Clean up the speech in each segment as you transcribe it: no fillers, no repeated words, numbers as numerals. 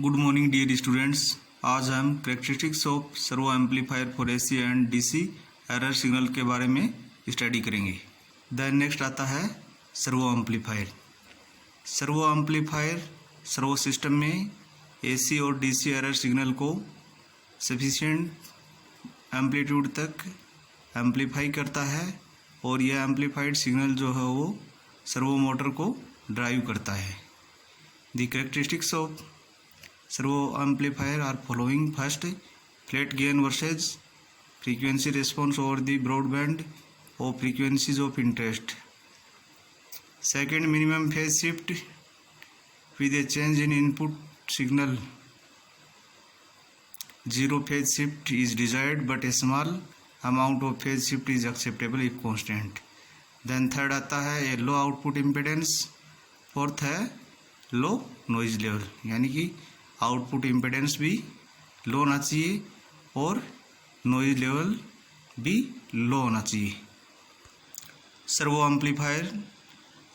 Good morning dear students. आज हम characteristics of servo amplifier for AC and DC error signal के बारे में स्टडी करेंगे। देन नेक्स्ट आता है servo amplifier. Servo amplifier servo system में एसी और डीसी एरर सिग्नल को सफिशिएंट एम्पलीट्यूड तक एम्पलीफाई करता है और यह एम्पलीफाइड सिग्नल जो है वो सर्वो मोटर को ड्राइव करता है। The characteristics of servo amplifier are following: first, flat gain versus frequency response over the broadband और frequencies of interest. Second, minimum phase shift with a change in input signal. Zero phase shift is desired but a small amount of phase shift is acceptable if constant. Then third आता है a low output impedance. Fourth है low noise level, यानी कि output impedance भी low होना चाहिए और noise level भी लो होना चाहिए। Servo amplifier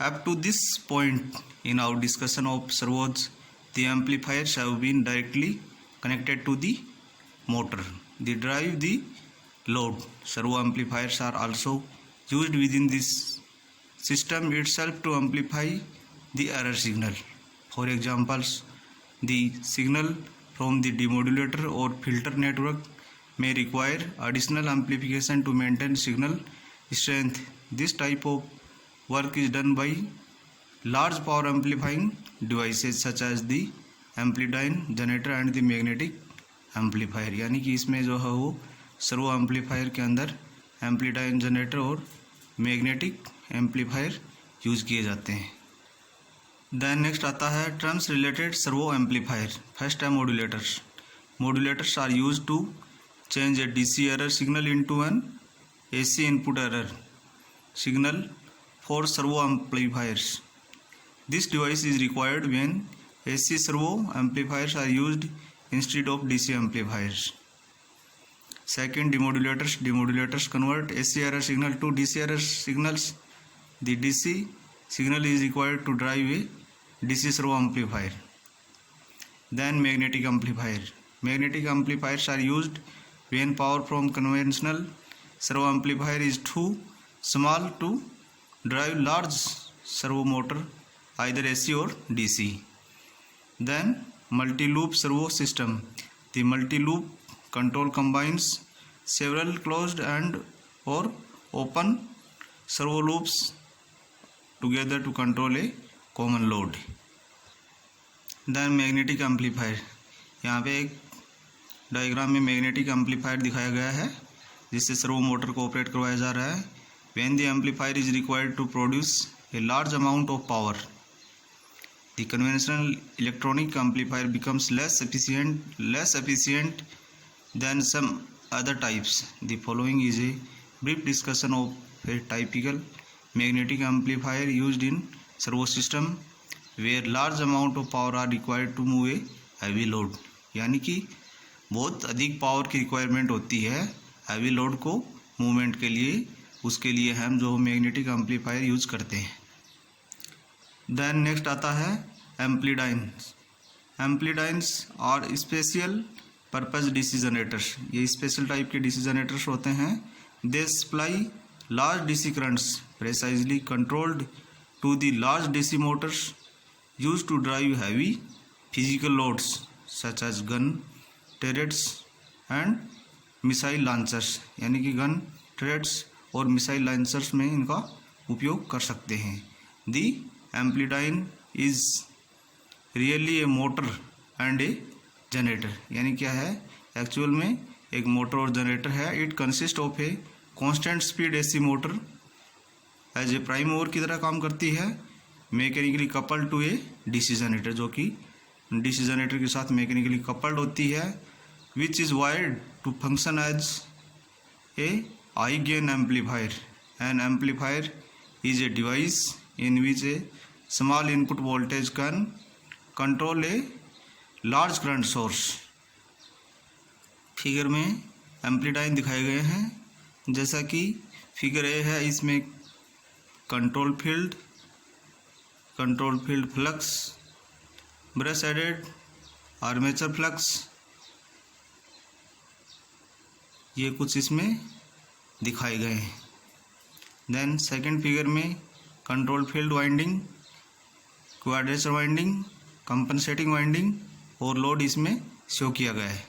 up to this point in our discussion of servos the amplifiers have been directly connected to the motor they drive the load. Servo amplifiers are also used within this system itself to amplify the error signal. For examples, the signal from the demodulator or filter network may require additional amplification to maintain signal strength. This type of work is done by large power amplifying devices such as the amplidyne generator and the magnetic amplifier, यानी कि इसमें जो है वो servo amplifier के अंदर amplidyne generator और magnetic amplifier use किए जाते हैं। देन नेक्स्ट आता है terms related servo amplifier. First है modulators. Modulators are use to change a DC error signal into an AC input error signal for servo amplifiers. This device is required when AC servo amplifiers are used instead of DC amplifiers. Second, demodulators. Demodulators convert AC error signal to DC error signals. The DC signal is required to drive a DC servo amplifier. Then magnetic amplifier. Magnetic amplifiers are used when power from conventional servo amplifier is too small to drive large servo motor, either AC or DC. Then multi-loop servo system. The multi-loop control combines several closed and or open servo loops together to control a common load. Then magnetic amplifier. यहाँ पे एक diagram में magnetic amplifier दिखाया गया है जिससे servo motor को operate करवाया जा रहा है। When the amplifier is required to produce a large amount of power, the conventional electronic amplifier becomes less efficient than some other types. The following is a brief discussion of a typical magnetic amplifier used in servo system where large amount of power are required to move a heavy load. यानी कि बहुत अधिक power की requirement होती है heavy load को movement के लिए, उसके लिए हम जो मैग्नेटिक एम्पलीफायर यूज करते हैं। देन नेक्स्ट आता है amplidynes. Amplidynes are special purpose DC generators. ये स्पेशल टाइप के डीसी जनरेटर्स होते हैं। They supply large DC currents precisely controlled to the large DC motors use to drive heavy physical loads such as gun turrets and missile launchers, यानी कि gun turrets और missile launchers में इनका उपयोग कर सकते हैं। The amplidyne is really a motor and a generator, यानी क्या है एक्चुअल में एक मोटर और जनरेटर है। It consist of a constant speed AC motor as a prime mover की तरह काम करती है, mechanically coupled to a DC generator, जो कि डीसी जनरेटर के साथ मैकेनिकली कपल्ड होती है, which is wired to function as a high gain amplifier. An amplifier is a device in which a small input voltage can control a large current source. Figure में एम्पलीडाइन दिखाए गए हैं जैसा कि फिगर ए है। इसमें control field flux, brush added armature flux, ये कुछ इसमें दिखाए गए हैं। देन सेकंड फिगर में control field winding, quadrature winding, compensating winding और लोड इसमें शो किया गया है।